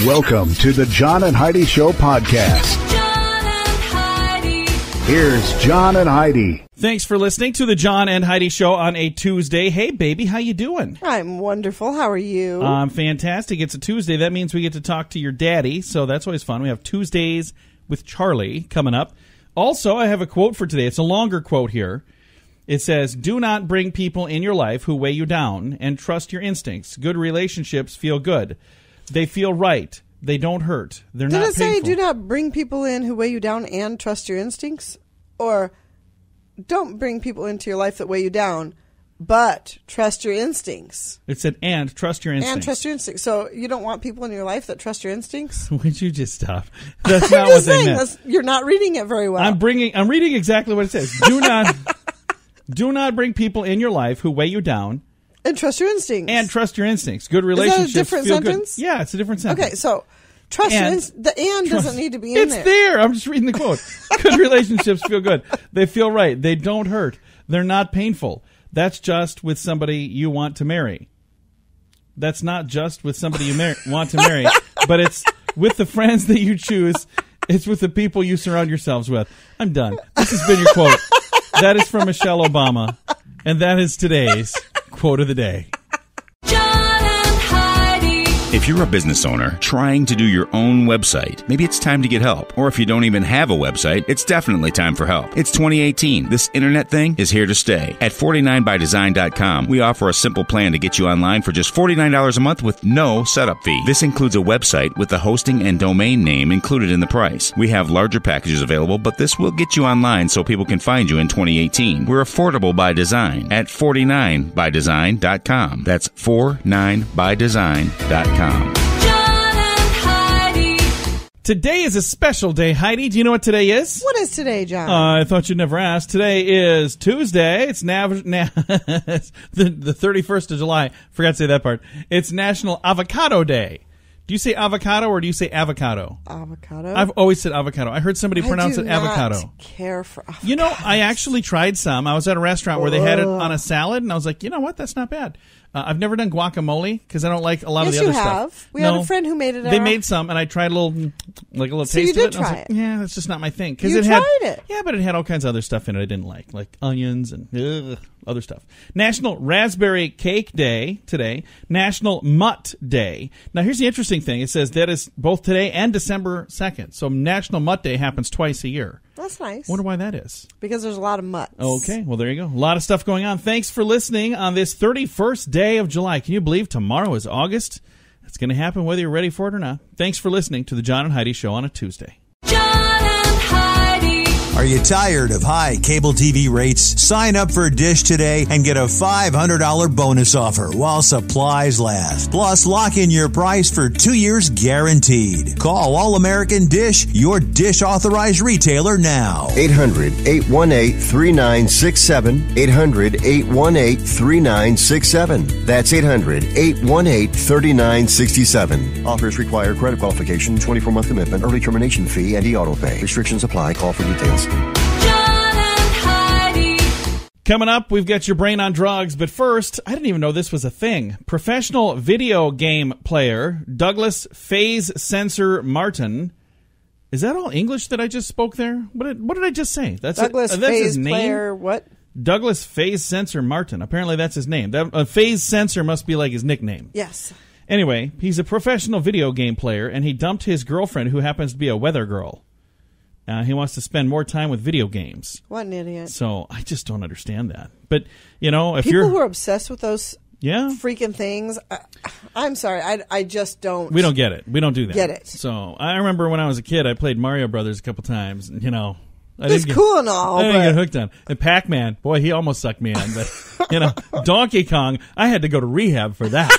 Welcome to the John and Heidi Show podcast. John and Heidi. Here's John and Heidi. Thanks for listening to the John and Heidi Show on a Tuesday. Hey, baby, how you doing? I'm wonderful. How are you? Fantastic. It's a Tuesday. That means we get to talk to your daddy, so that's always fun. We have Tuesdays with Charlie coming up. Also, I have a quote for today. It's a longer quote here. It says, do not bring people in your life who weigh you down, and trust your instincts. Good relationships feel good. They feel right. They don't hurt. They're not painful. Did it say do not bring people in who weigh you down and trust your instincts? Or don't bring people into your life that weigh you down, but trust your instincts? It said, and trust your instincts. And trust your instincts. So you don't want people in your life that trust your instincts? Would you just stop? That's not what they meant. You're not reading it very well. I'm reading exactly what it says. Do not bring people in your life who weigh you down. And trust your instincts. And trust your instincts. Good relationships. Is that a different feel sentence? Good. Yeah, it's a different sentence. Okay, so trust your instincts. The and doesn't need to be in there. It's there. I'm just reading the quote. Good relationships feel good. They feel right. They don't hurt. They're not painful. That's just with somebody you want to marry. That's not just with somebody you want to marry, but it's with the friends that you choose. It's with the people you surround yourselves with. I'm done. This has been your quote. That is from Michelle Obama, and that is today's quote of the day. If you're a business owner trying to do your own website, maybe it's time to get help. Or if you don't even have a website, it's definitely time for help. It's 2018. This internet thing is here to stay. At 49bydesign.com, we offer a simple plan to get you online for just $49 a month with no setup fee. This includes a website with the hosting and domain name included in the price. We have larger packages available, but this will get you online so people can find you in 2018. We're affordable by design at 49bydesign.com. That's 49bydesign.com. John and Heidi. Today is a special day, Heidi. Do you know what today is? What is today, John? I thought you'd never ask. Today is Tuesday. It's the 31st of July. Forgot to say that part. It's National Avocado Day. Do you say avocado or do you say avocado? Avocado. I've always said avocado. I heard somebody pronounce it avocado. I don't care for avocado. You know, I actually tried some. I was at a restaurant where they had it on a salad, and I was like, you know what? That's not bad. I've never done guacamole because I don't like a lot of the other stuff. Yes, you have. We had a friend who made it. They made some, and I tried a little taste of it. You did try it. Yeah, that's just not my thing. You tried it. Yeah, but it had all kinds of other stuff in it I didn't like onions and other stuff. National Raspberry Cake Day today. National Mutt Day. Now, here's the interesting thing. It says that is both today and December 2nd. So National Mutt Day happens twice a year. That's nice. Wonder why that is. Because there's a lot of mutts. Okay, well, there you go. A lot of stuff going on. Thanks for listening on this 31st day of July. Can you believe tomorrow is August? It's going to happen whether you're ready for it or not. Thanks for listening to the John and Heidi Show on a Tuesday. John and Heidi. Are you tired of high cable TV rates? Sign up for Dish today and get a $500 bonus offer while supplies last. Plus, lock in your price for 2 years guaranteed. Call All American Dish, your Dish authorized retailer now. 800-818-3967. 800-818-3967. That's 800-818-3967. Offers require credit qualification, 24-month commitment, early termination fee, and e-auto pay. Restrictions apply. Call for details. John and Heidi. Coming up, we've got your brain on drugs, but first, I didn't even know this was a thing. Professional video game player Douglas Phase Sensor Martin. Is that all English that I just spoke there? What did I just say? That's Douglas Phase his name? Player what? Douglas Phase Sensor Martin. Apparently that's his name. Phase Sensor must be like his nickname. Yes. Anyway, he's a professional video game player, and he dumped his girlfriend, who happens to be a weather girl. He wants to spend more time with video games. What an idiot. So I just don't understand that. But, you know, if People who are obsessed with those yeah, freaking things, I'm sorry, I just don't. We don't get it. We don't do that. Get it. So I remember when I was a kid, I played Mario Brothers a couple times, and, you know. It's cool and all, I didn't get hooked on. And Pac-Man, boy, he almost sucked me in. But, you know, Donkey Kong, I had to go to rehab for that.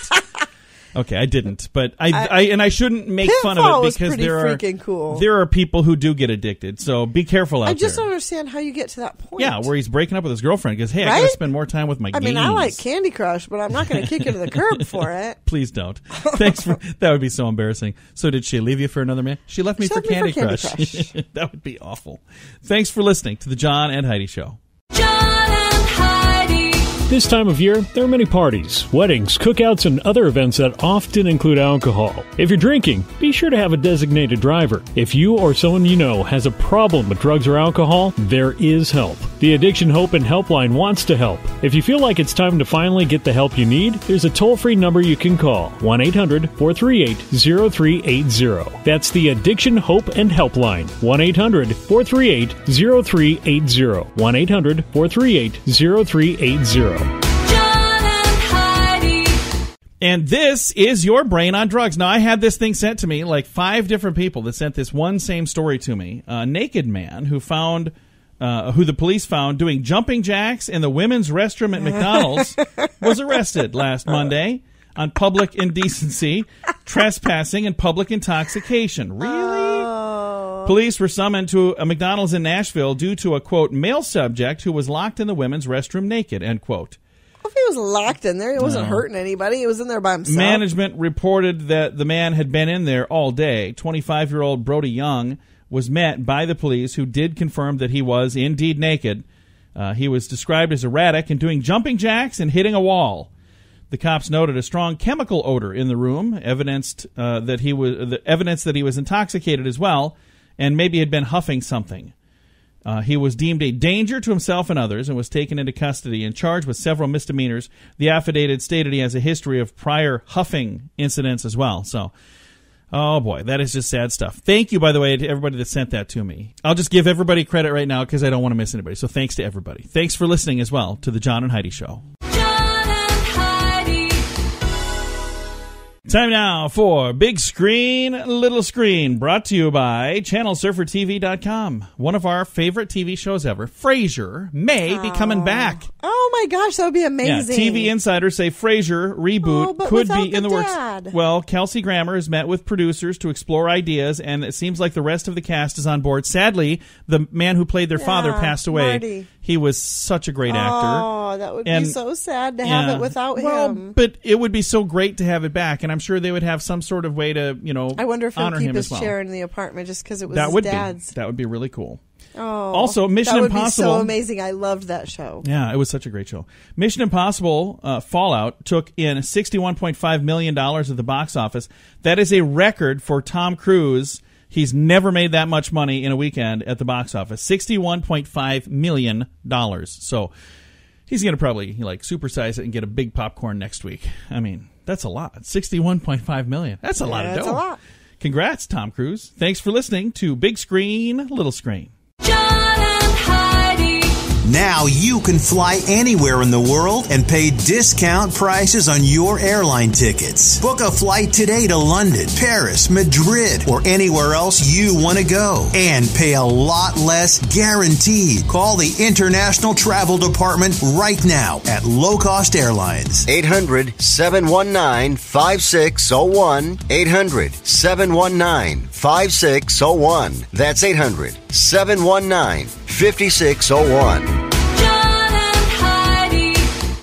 Okay, I didn't, but I shouldn't make fun of it because there are people who do get addicted. So be careful out there. I just don't understand how you get to that point. Yeah, where he's breaking up with his girlfriend because hey, I got to spend more time with my games. I mean, I like Candy Crush, but I'm not going to kick you to the curb for it. Please don't. Thanks for that. Would be so embarrassing. So did she leave you for another man? She left me for Candy Crush. That would be awful. Thanks for listening to the John and Heidi Show. John and Heidi. This time of year, there are many parties, weddings, cookouts, and other events that often include alcohol. If you're drinking, be sure to have a designated driver. If you or someone you know has a problem with drugs or alcohol, there is help. The Addiction Hope and Helpline wants to help. If you feel like it's time to finally get the help you need, there's a toll-free number you can call, 1-800-438-0380. That's the Addiction Hope and Helpline, 1-800-438-0380, 1-800-438-0380. John and Heidi. And this is your brain on drugs. Now, I had this thing sent to me, like 5 different people that sent this one same story to me. A naked man who the police found doing jumping jacks in the women's restroom at McDonald's was arrested last Monday on public indecency, trespassing, and public intoxication. Really? Police were summoned to a McDonald's in Nashville due to a, quote, male subject who was locked in the women's restroom naked, end quote. If he was locked in there, he wasn't hurting anybody. He was in there by himself. Management reported that the man had been in there all day. 25-year-old Brody Young was met by the police, who did confirm that he was indeed naked. He was described as erratic and doing jumping jacks and hitting a wall. The cops noted a strong chemical odor in the room, evidence that he was intoxicated as well, and maybe had been huffing something. He was deemed a danger to himself and others and was taken into custody and charged with several misdemeanors. The affidavit stated he has a history of prior huffing incidents as well. So, oh boy, that is just sad stuff. Thank you, by the way, to everybody that sent that to me. I'll just give everybody credit right now because I don't want to miss anybody. So thanks to everybody. Thanks for listening as well to the John and Heidi Show. John and Heidi. Time now for Big Screen, Little Screen, brought to you by ChannelSurferTV.com. One of our favorite TV shows ever, Frasier, may be coming back. Oh my gosh, that would be amazing. Yeah, TV insiders say Frasier reboot but could without be in the dad. works. Well, Kelsey Grammer has met with producers to explore ideas, and it seems like the rest of the cast is on board. Sadly, the man who played their father passed away. Marty. He was such a great actor. Oh, that would be so sad to have it without him. But it would be so great to have it back, and I'm sure they would have some sort of way to, I wonder if he'll honor keep him his as well. chair in the apartment just because it was That his would dad's. That would be really cool. Oh, Also, Mission that would Impossible. be so amazing. I loved that show. Yeah, it was such a great show. Mission Impossible Fallout took in $61.5 million at the box office. That is a record for Tom Cruise. He's never made that much money in a weekend at the box office. $61.5 million. So he's going to probably supersize it and get a big popcorn next week. I mean, that's a lot. $61.5 million. That's a lot of dough. That's a lot. Congrats, Tom Cruise. Thanks for listening to Big Screen, Little Screen. John and Heidi. Now you can fly anywhere in the world and pay discount prices on your airline tickets. Book a flight today to London, Paris, Madrid, or anywhere else you want to go. And pay a lot less guaranteed. Call the International Travel Department right now at Low Cost Airlines. 800-719-5601. 800-719-5601. That's 800-719-5601.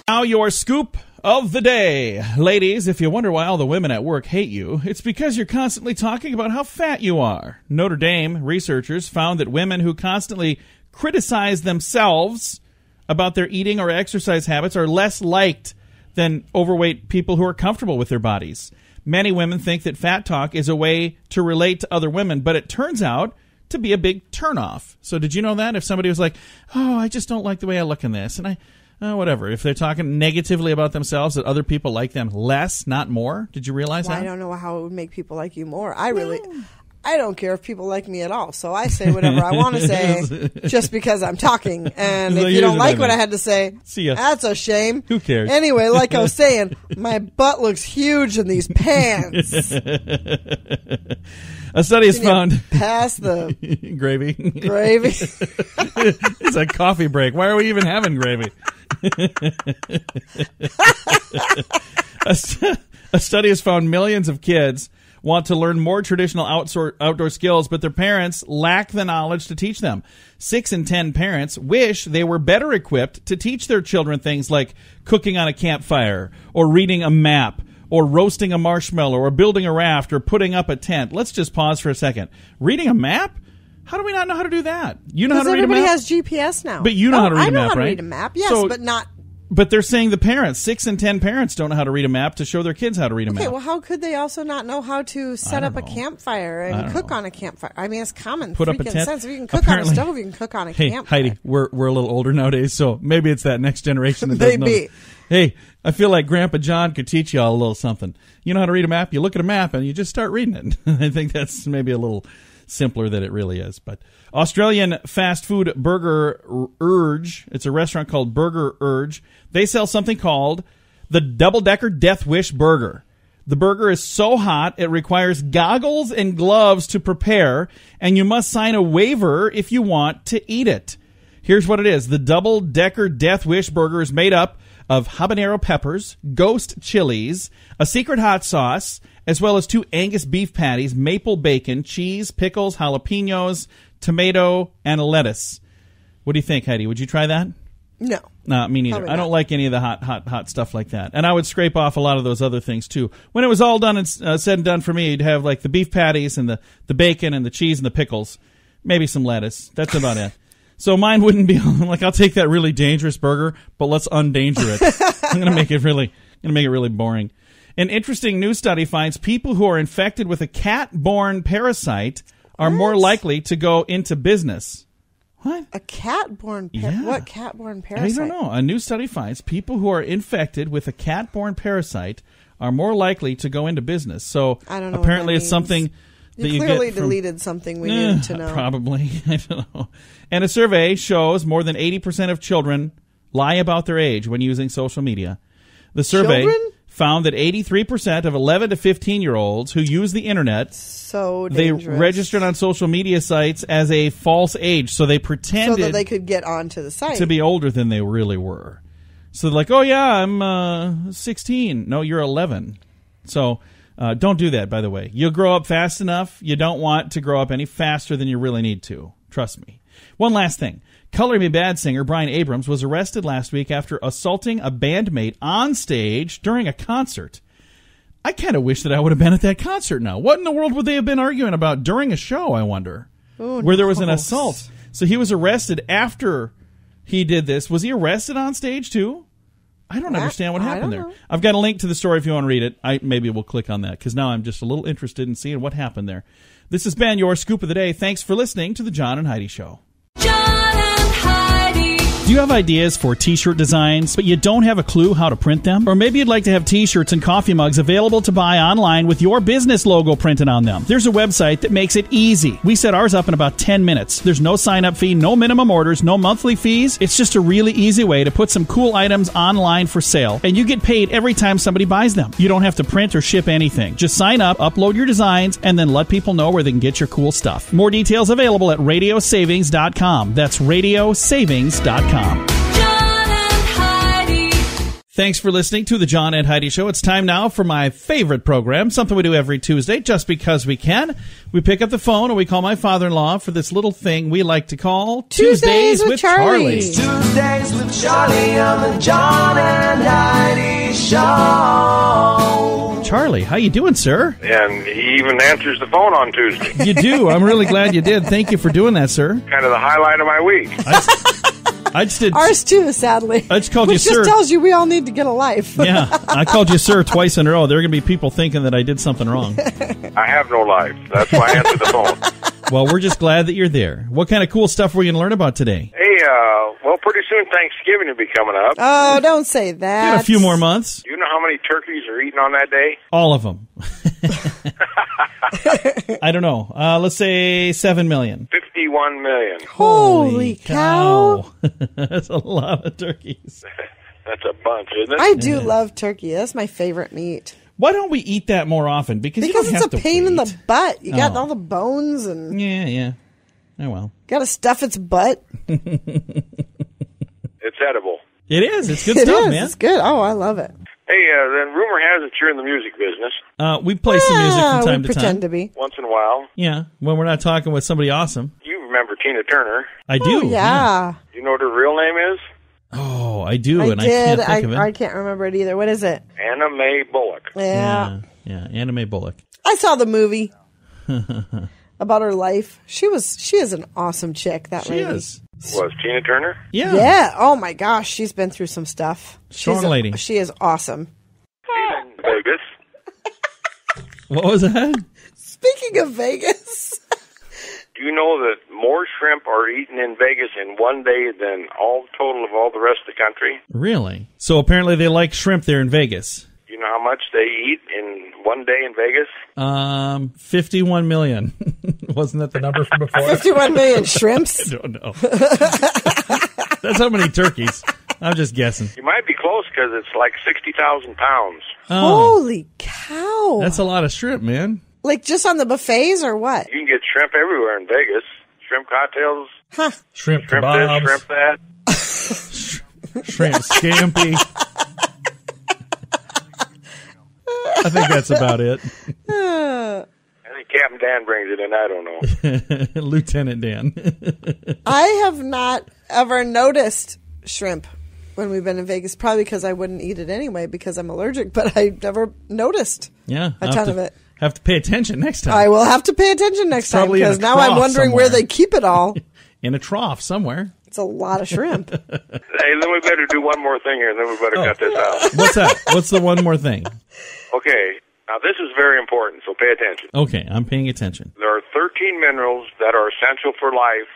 Now your scoop of the day. Ladies, if you wonder why all the women at work hate you, it's because you're constantly talking about how fat you are. Notre Dame researchers found that women who constantly criticize themselves about their eating or exercise habits are less liked than overweight people who are comfortable with their bodies. Many women think that fat talk is a way to relate to other women, but it turns out to be a big turnoff. So did you know that? If somebody was like, oh, I just don't like the way I look in this, and whatever. If they're talking negatively about themselves, that other people like them less, not more. Did you realize that? I don't know how it would make people like you more. I don't care if people like me at all. So I say whatever I want to say just because I'm talking. And So if you here's don't what I like what mean. I had to say, See ya. that's a shame. Who cares? Anyway, like I was saying, my butt looks huge in these pants. A study has found Pass the gravy. gravy. It's a coffee break. Why are we even having gravy? A study has found millions of kids want to learn more traditional outdoor skills, but their parents lack the knowledge to teach them. 6 in 10 parents wish they were better equipped to teach their children things like cooking on a campfire, or reading a map, or roasting a marshmallow, or building a raft, or putting up a tent. Let's just pause for a second. Reading a map? How do we not know how to do that? You know how to read a map? Everybody has GPS now. But you know how to read a map, I know how to right? read a map, yes, So- but not But they're saying the parents, 6 in 10 parents, don't know how to read a map to show their kids how to read a map. Okay, well, how could they also not know how to set up a know. campfire and cook on a campfire? I mean, it's common Put up a freaking tent. sense. If you can cook Apparently- on a stove, you can cook on a Hey, campfire. Heidi, we're a little older nowadays, so maybe it's that next generation that doesn't know. Maybe. Hey, I feel like Grandpa John could teach you all a little something. You know how to read a map? You look at a map and you just start reading it. I think that's maybe a little simpler than it really is. But Australian fast food Burger Urge, it's a restaurant called Burger Urge. They sell something called the Double Decker Death Wish Burger. The burger is so hot, it requires goggles and gloves to prepare, and you must sign a waiver if you want to eat it. Here's what it is. The Double Decker Death Wish Burger is made up of habanero peppers, ghost chilies, a secret hot sauce, as well as 2 Angus beef patties, maple bacon, cheese, pickles, jalapenos, tomato, and a lettuce. What do you think, Heidi? Would you try that? No. No, me neither. Probably I don't not. like any of the hot stuff like that. And I would scrape off a lot of those other things, too. When it was all done and said and done for me, you'd have like the beef patties and the bacon and the cheese and the pickles. Maybe some lettuce. That's about it. So mine wouldn't be like, I'll take that really dangerous burger, but let's undanger it. I'm going to make it really boring. An interesting new study finds people who are infected with a cat-borne parasite are more likely to go into business. What? A cat-borne Yeah. What cat-borne I parasite? don't know. A new study finds people who are infected with a cat-borne parasite are more likely to go into business. So I don't know apparently what that it's something means. that You you clearly get from, deleted something we needed to know. Probably. I don't know. And a survey shows more than 80% of children lie about their age when using social media. The survey Children? found that 83% of 11 to 15-year-olds who use the internet, So they dangerous. registered on social media sites as a false age. So they so pretended that they could get onto the site. to be older than they really were. So they're like, oh, yeah, I'm 16. No, you're 11. So don't do that, by the way. You'll grow up fast enough. You don't want to grow up any faster than you really need to. Trust me. One last thing. Color Me Bad singer Brian Abrams was arrested last week after assaulting a bandmate on stage during a concert. I kind of wish that I would have been at that concert now. What in the world would they have been arguing about during a show, I wonder? Where there was an assault. So he was arrested after he did this. Was he arrested on stage too? I don't understand what I happened don't there. know. I've got a link to the story if you want to read it. Maybe we'll click on that because now I'm just a little interested in seeing what happened there. This has been your Scoop of the Day. Thanks for listening to the John and Heidi Show. John and Heidi. Do you have ideas for t-shirt designs, but you don't have a clue how to print them? Or maybe you'd like to have t-shirts and coffee mugs available to buy online with your business logo printed on them. There's a website that makes it easy. We set ours up in about 10 minutes. There's no sign-up fee, no minimum orders, no monthly fees. It's just a really easy way to put some cool items online for sale, and you get paid every time somebody buys them. You don't have to print or ship anything. Just sign up, upload your designs, and then let people know where they can get your cool stuff. More details available at radiosavings.com. That's radiosavings.com. John and Heidi. Thanks for listening to the John and Heidi Show. It's time now for my favorite program, something we do every Tuesday just because we can. We pick up the phone and we call my father-in-law for this little thing we like to call Tuesdays with Charlie. Tuesdays with Charlie on the John and Heidi Show. Charlie, how you doing, sir? And he even answers the phone on Tuesday. You do. I'm really glad you did. Thank you for doing that, sir. Kind of the highlight of my week. I just did. Ours too, sadly. I just called Which you sir. just tells you we all need to get a life. Yeah, I called you sir twice in a row. There are going to be people thinking that I did something wrong. I have no life. That's why I answered the phone. Well, we're just glad that you're there. What kind of cool stuff were you going to learn about today? Hey, well, pretty soon Thanksgiving will be coming up. Oh, don't say that. Got a few more months. Do you know how many turkeys are eaten on that day? All of them. I don't know. Let's say 7 million. 51 million. Holy cow. That's a lot of turkeys. That's a bunch, isn't it? I do love turkey. That's my favorite meat. Why don't we eat that more often? Because you don't it's have a to pain in wait. the butt. You got Oh. all the bones and Yeah. Oh, well. got to stuff its butt. It's edible. It is. It's good It stuff, is. man. It's good. Oh, I love it. Hey, then rumor has it you're in the music business. We play some music from time we to pretend time. to be. Once in a while. Yeah, when we're not talking with somebody awesome. You remember Tina Turner. I do. Oh, yeah. You know what her real name is? Oh, I do, and I I can't did. think of it. I can't remember it either. What is it? Anna Mae Bullock. Yeah. Yeah, Anna Mae Bullock. I saw the movie about her life. She is an awesome chick, that She lady. is. Was Tina Turner? Yeah. Yeah. Oh my gosh, she's been through some stuff. Strong lady. She is awesome. In Vegas. What was that? Speaking of Vegas, Do you know that more shrimp are eaten in Vegas in one day than all total of all the rest of the country? Really? So apparently they like shrimp there in Vegas. Do you know how much they eat in one day in Vegas? 51 million. Wasn't that the number from before? 51 million shrimps. I don't know. That's how many turkeys. I'm just guessing. You might be close because it's like 60,000 pounds. Oh, Holy cow. that's a lot of shrimp, man. Like just on the buffets or what? You can get shrimp everywhere in Vegas. Shrimp cocktails, Huh. Shrimp shrimp kebabs, this, shrimp that. shrimp scampi. I think that's about it. I think Captain Dan brings it in. I don't know. Lieutenant Dan. I have not ever noticed shrimp when we've been in Vegas, probably because I wouldn't eat it anyway because I'm allergic, but I never noticed Yeah. a ton of it. Have to pay attention next time. I will have to pay attention next time Probably in a because now I'm trough wondering where somewhere. they keep it all. In a trough somewhere. It's a lot of shrimp. Hey, then we better do one more thing here, and then we better cut this out. What's that? What's the one more thing? Okay, now this is very important, so pay attention. Okay, I'm paying attention. There are 13 minerals that are essential for life,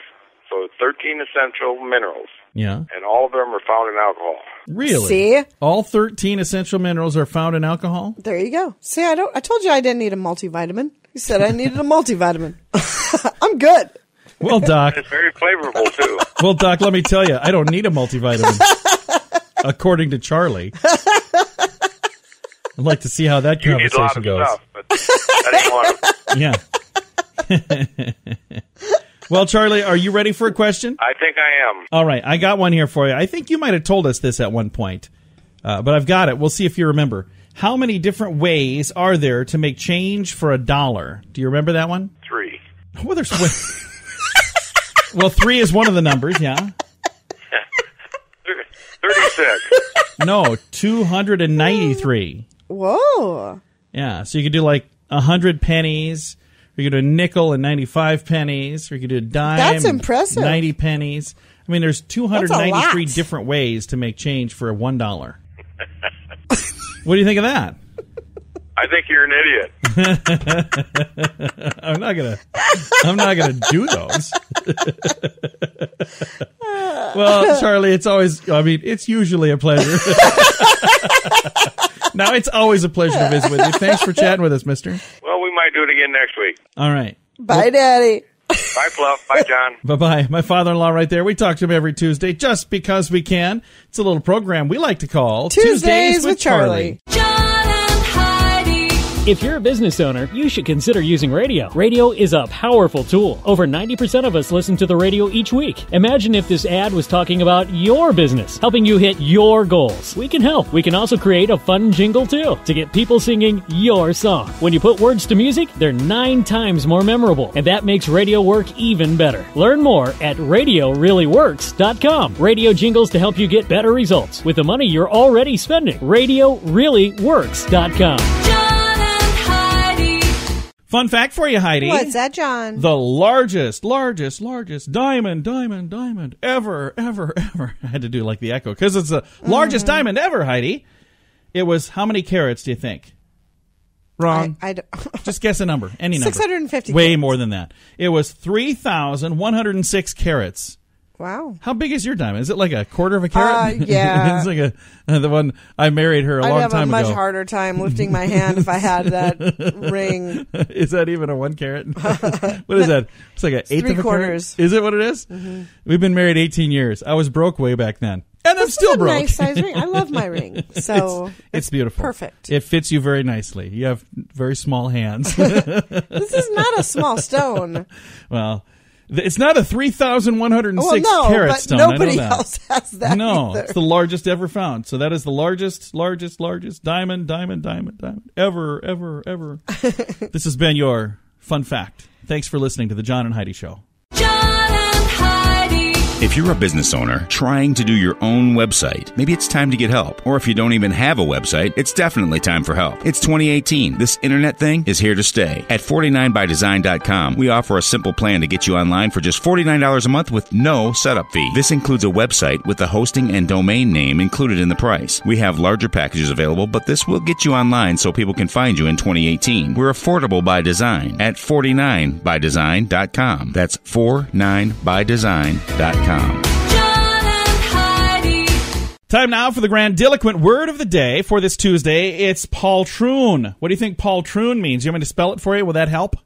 so 13 essential minerals, Yeah. and all of them are found in alcohol. Really? See? All 13 essential minerals are found in alcohol? There you go. See, I told you I didn't need a multivitamin. You said I needed a multivitamin. I'm good. Well, Doc. It's very flavorful, too. Well, Doc, let me tell you, I don't need a multivitamin. According to Charlie. I'd like to see how that You need a lot conversation of goes. stuff, but I didn't want to. Yeah. Well, Charlie, are you ready for a question? I think I am. All right, I got one here for you. I think you might have told us this at one point, but I've got it. We'll see if you remember. How many different ways are there to make change for $1? Do you remember that one? 3. Well, there's well, 3 is one of the numbers, yeah. 36. No, 293. Whoa. Yeah, so you could do like 100 pennies, or you could do a nickel and 95 pennies, or you could do a dime. That's and impressive. 90 pennies. I mean, there's 293 lot. different ways to make change for $1. What do you think of that? I think you're an idiot. I'm not gonna do those. Well, Charlie, it's usually a pleasure. Now, it's always a pleasure to visit with you. Thanks for chatting with us, mister. Well, we might do it again next week. All right. Bye, Daddy. Bye, Fluff. Bye, John. Bye-bye. My father-in-law right there. We talk to him every Tuesday just because we can. It's a little program we like to call Tuesdays with Charlie. John and Heidi. If you're a business owner, you should consider using radio. Radio is a powerful tool. Over 90% of us listen to the radio each week. Imagine if this ad was talking about your business, helping you hit your goals. We can help. We can also create a fun jingle, too, to get people singing your song. When you put words to music, they're 9 times more memorable, and that makes radio work even better. Learn more at RadioReallyWorks.com. Radio jingles to help you get better results with the money you're already spending. RadioReallyWorks.com. John and Heidi. Fun fact for you, Heidi. What's that, John? The largest diamond ever. I had to do like the echo because it's the largest diamond ever, Heidi. It was how many carats do you think? Wrong. I don't. Just guess a number. Any number. 650 Way carats. more than that. It was 3,106 carats. Wow. How big is your diamond? Is it like a quarter of a carat? Yeah. It's like the one I married her a long I'd have a time much ago. harder time lifting my hand if I had that ring. Is that even a 1 carat? What is that? It's like an eighth of a carat. 3/4. Is it what it is? Mm-hmm. We've been married 18 years. I was broke way back then. And I'm This still is a broke. nice size ring. I love my ring. So it's beautiful. perfect. It fits you very nicely. You have very small hands. This is not a small stone. Well, it's not a 3,106 Well, no, carat but stone. I know nobody that. else has that. No, either. it's the largest ever found. So that is the largest diamond ever. This has been your fun fact. Thanks for listening to the John and Heidi Show. John and Heidi. If you're a business owner trying to do your own website, maybe it's time to get help. Or if you don't even have a website, it's definitely time for help. It's 2018. This internet thing is here to stay. At 49bydesign.com, we offer a simple plan to get you online for just $49 a month with no setup fee. This includes a website with the hosting and domain name included in the price. We have larger packages available, but this will get you online so people can find you in 2018. We're affordable by design at 49bydesign.com. That's 49bydesign.com. John and Heidi. Time now for the grandiloquent word of the day for this Tuesday. It's poltroon. What do you think poltroon means? You want me to spell it for you? Will that help?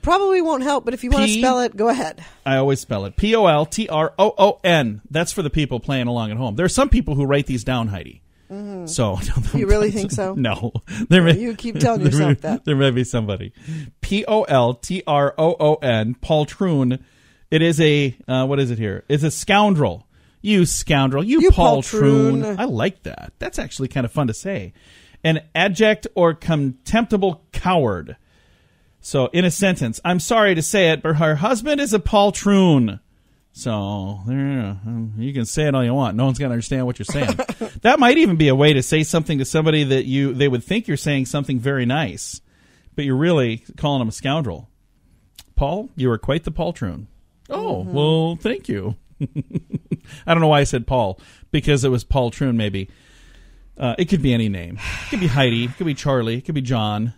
Probably won't help, but if you want to spell it, go ahead. I always spell it. Poltroon. That's for the people playing along at home. There are some people who write these down, Heidi. Mm-hmm. So you really think so? No. You keep telling yourself that. There may be somebody. Poltroon. Poltroon. It is a, what is it here? It's a scoundrel. You scoundrel. You poltroon. I like that. That's actually kind of fun to say. An abject or contemptible coward. So, in a sentence, I'm sorry to say it, but her husband is a poltroon. So, you can say it all you want. No one's going to understand what you're saying. That might even be a way to say something to somebody that they would think you're saying something very nice, but you're really calling them a scoundrel. Paul, you are quite the poltroon. Oh, well, thank you. I don't know why I said Paul, because it was poltroon maybe. It could be any name. It could be Heidi. It could be Charlie. It could be John.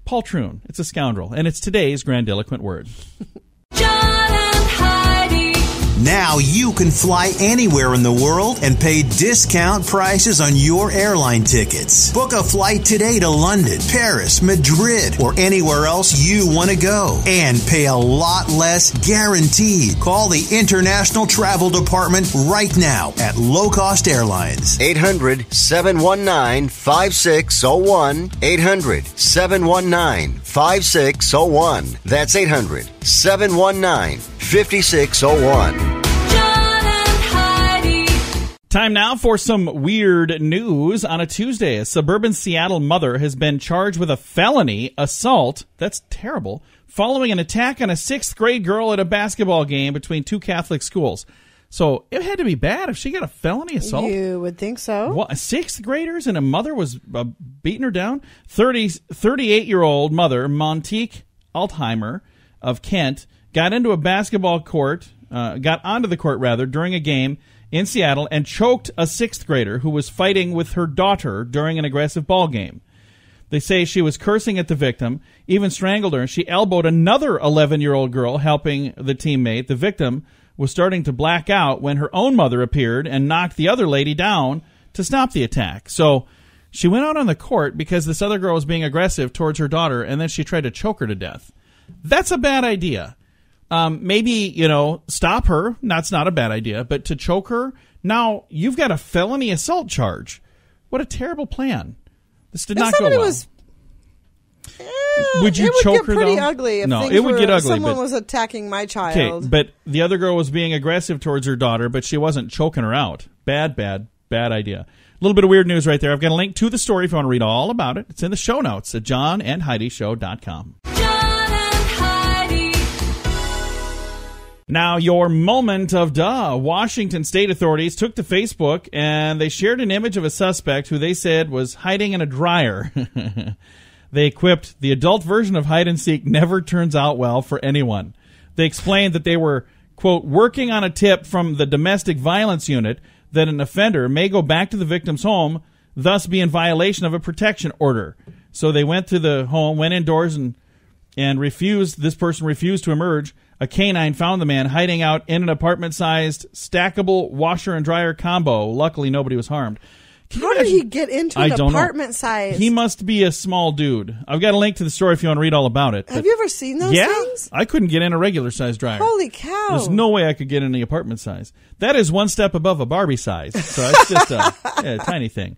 Poltroon. It's a scoundrel. And it's today's grandiloquent word. John and Heidi. Now you can fly anywhere in the world and pay discount prices on your airline tickets. Book a flight today to London, Paris, Madrid, or anywhere else you want to go. And pay a lot less guaranteed. Call the International Travel Department right now at Low Cost Airlines. 800-719-5601. 800-719-5601. That's 800-719-5601. Time now for some weird news on a Tuesday. A suburban Seattle mother has been charged with a felony assault. That's terrible. Following an attack on a 6th grade girl at a basketball game between two Catholic schools. So it had to be bad if she got a felony assault. You would think so. What, 6th graders and a mother was beating her down? 38-year-old mother, Montique Altheimer of Kent, got onto the court during a game in Seattle and choked a 6th grader who was fighting with her daughter during an aggressive ball game. They say she was cursing at the victim, even strangled her. She elbowed another 11-year-old girl helping the teammate. The victim was starting to black out when her own mother appeared and knocked the other lady down to stop the attack. So she went out on the court because this other girl was being aggressive towards her daughter, and then she tried to choke her to death. That's a bad idea. Maybe, stop her. That's not a bad idea. But to choke her, now you've got a felony assault charge. What a terrible plan. This did not go well. Would you choke her, though? It would get pretty ugly if it would get ugly. Someone was attacking my child. Okay, but the other girl was being aggressive towards her daughter, but she wasn't choking her out. Bad idea. A little bit of weird news right there. I've got a link to the story if you want to read all about it. It's in the show notes at johnandheidishow.com. Now, your moment of duh. Washington state authorities took to Facebook and they shared an image of a suspect who they said was hiding in a dryer. They quipped, the adult version of hide and seek never turns out well for anyone. They explained that they were, quote, working on a tip from the domestic violence unit that an offender may go back to the victim's home, thus be in violation of a protection order. So they went to the home, went indoors and refused. This person refused to emerge. A canine found the man hiding out in an apartment-sized stackable washer and dryer combo. Luckily, nobody was harmed. How did he get into an apartment size? He must be a small dude. I've got a link to the story if you want to read all about it. Have you ever seen those things? I couldn't get in a regular-sized dryer. Holy cow. There's no way I could get in the apartment size. That is one step above a Barbie size. So it's just a tiny thing.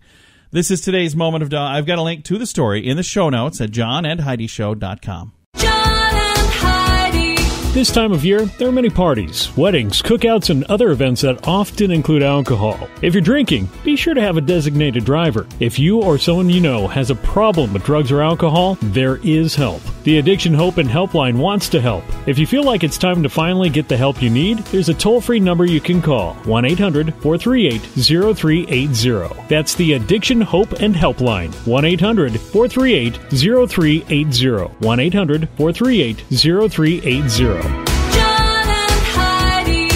This is today's moment of duh. I've got a link to the story in the show notes at johnandheidishow.com. John and Heidi. This time of year, there are many parties, weddings, cookouts, and other events that often include alcohol. If you're drinking, be sure to have a designated driver. If you or someone you know has a problem with drugs or alcohol, there is help. The Addiction Hope and Helpline wants to help. If you feel like it's time to finally get the help you need, there's a toll-free number you can call, 1-800-438-0380. That's the Addiction Hope and Helpline, 1-800-438-0380, 1-800-438-0380. John and Heidi.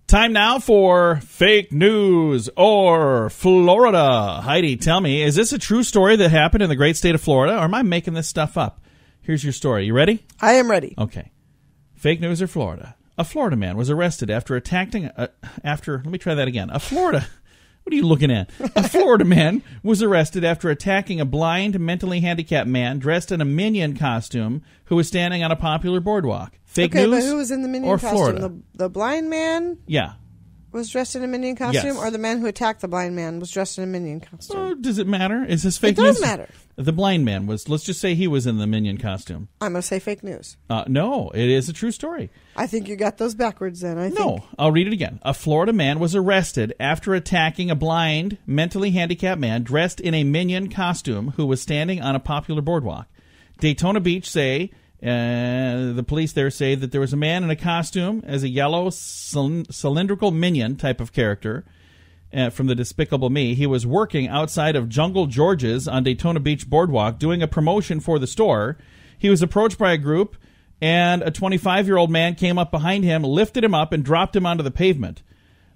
Time now for fake news or Florida. Heidi, tell me, is this a true story that happened in the great state of Florida, or am I making this stuff up? Here's your story. You ready? I am ready. Okay. Fake news or Florida. A Florida man was arrested after attacking let me try that again. What are you looking at? A Florida man was arrested after attacking a blind, mentally handicapped man dressed in a Minion costume who was standing on a popular boardwalk. Fake news but who was in the Minion or costume? Florida? The blind man Yeah. was dressed in a Minion costume, Yes. or the man who attacked the blind man was dressed in a Minion costume? Oh, does it matter? Is this fake It news? does matter. The blind man was, let's just say he was in the Minion costume. I'm going to say fake news. No, it is a true story. I think you got those backwards then. No, I'll read it again. A Florida man was arrested after attacking a blind, mentally handicapped man dressed in a Minion costume who was standing on a popular boardwalk. Daytona Beach the police there say that there was a man in a costume as a yellow cylindrical Minion type of character from the Despicable Me. He was working outside of Jungle George's on Daytona Beach Boardwalk doing a promotion for the store. He was approached by a group, and a 25-year-old man came up behind him, lifted him up, and dropped him onto the pavement.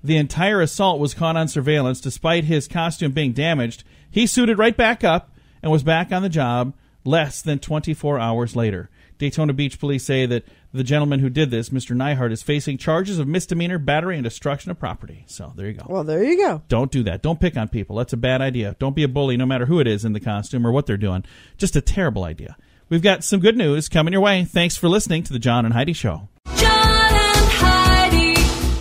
The entire assault was caught on surveillance. Despite his costume being damaged, he suited right back up and was back on the job less than 24 hours later. Daytona Beach police say that the gentleman who did this, Mr. Nyhart, is facing charges of misdemeanor, battery, and destruction of property. So there you go. Well, there you go. Don't do that. Don't pick on people. That's a bad idea. Don't be a bully no matter who it is in the costume or what they're doing. Just a terrible idea. We've got some good news coming your way. Thanks for listening to The John and Heidi Show. John and Heidi.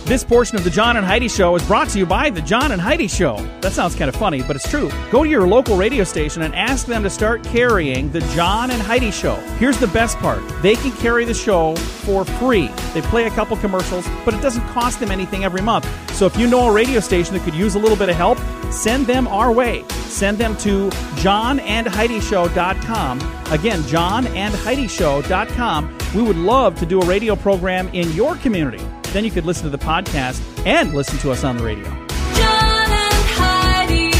This portion of The John and Heidi Show is brought to you by The John and Heidi Show. That sounds kind of funny, but it's true. Go to your local radio station and ask them to start carrying The John and Heidi Show. Here's the best part. They can carry the show for free. They play a couple commercials, but it doesn't cost them anything every month. So if you know a radio station that could use a little bit of help, send them our way. Send them to johnandheidishow.com. Again, johnandheidishow.com. We would love to do a radio program in your community. Then you could listen to the podcast and listen to us on the radio. John and Heidi.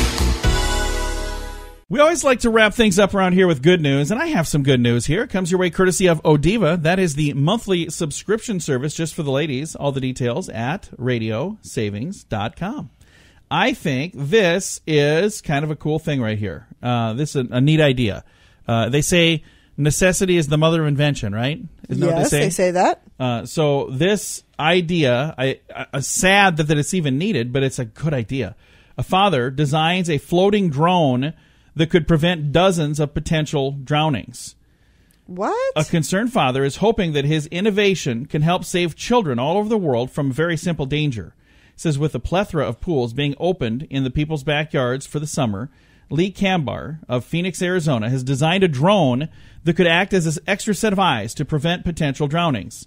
We always like to wrap things up around here with good news, and I have some good news here. It comes your way courtesy of Odiva. That is the monthly subscription service just for the ladies. All the details at radiosavings.com. I think this is kind of a cool thing right here. This is a neat idea. They say necessity is the mother of invention, right? Isn't that what they say that. So this idea, I'm sad that it's even needed, but it's a good idea. A father designs a floating drone that could prevent dozens of potential drownings. What? A concerned father is hoping that his innovation can help save children all over the world from very simple danger. It says with a plethora of pools being opened in the people's backyards for the summer, Lee Kambar of Phoenix, Arizona, has designed a drone that could act as an extra set of eyes to prevent potential drownings.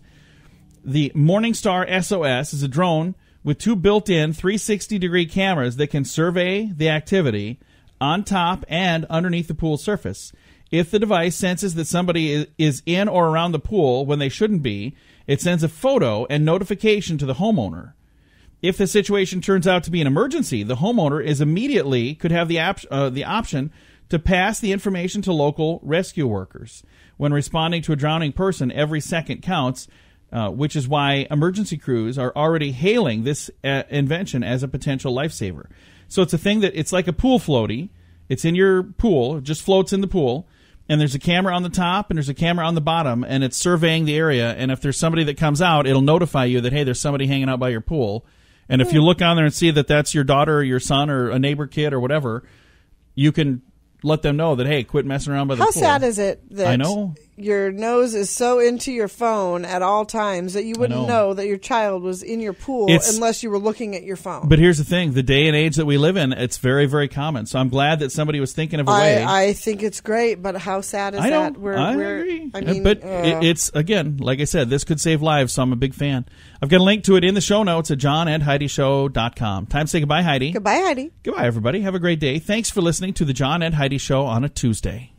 The Morningstar SOS is a drone with two built-in 360-degree cameras that can survey the activity on top and underneath the pool surface. If the device senses that somebody is in or around the pool when they shouldn't be, it sends a photo and notification to the homeowner. If the situation turns out to be an emergency, the homeowner could have the option to pass the information to local rescue workers. When responding to a drowning person, every second counts, which is why emergency crews are already hailing this invention as a potential lifesaver. So it's a thing that it's like a pool floaty. It's in your pool, it just floats in the pool, and there's a camera on the top and there's a camera on the bottom, and it's surveying the area. And if there's somebody that comes out, it'll notify you that, hey, there's somebody hanging out by your pool. And if you look on there and see that that's your daughter or your son or a neighbor kid or whatever, you can let them know that, hey, quit messing around by the pool. How sad is it that I know. your nose is so into your phone at all times that you wouldn't know that your child was in your pool unless you were looking at your phone. But here's the thing. The day and age that we live in, it's very, very common. So I'm glad that somebody was thinking of a way. I think it's great, but how sad is that? I agree. I mean, but it's, again, like I said, this could save lives, so I'm a big fan. I've got a link to it in the show notes at johnandheidishow.com. Time to say goodbye, Heidi. Goodbye, Heidi. Goodbye, everybody. Have a great day. Thanks for listening to the John and Heidi Show on a Tuesday.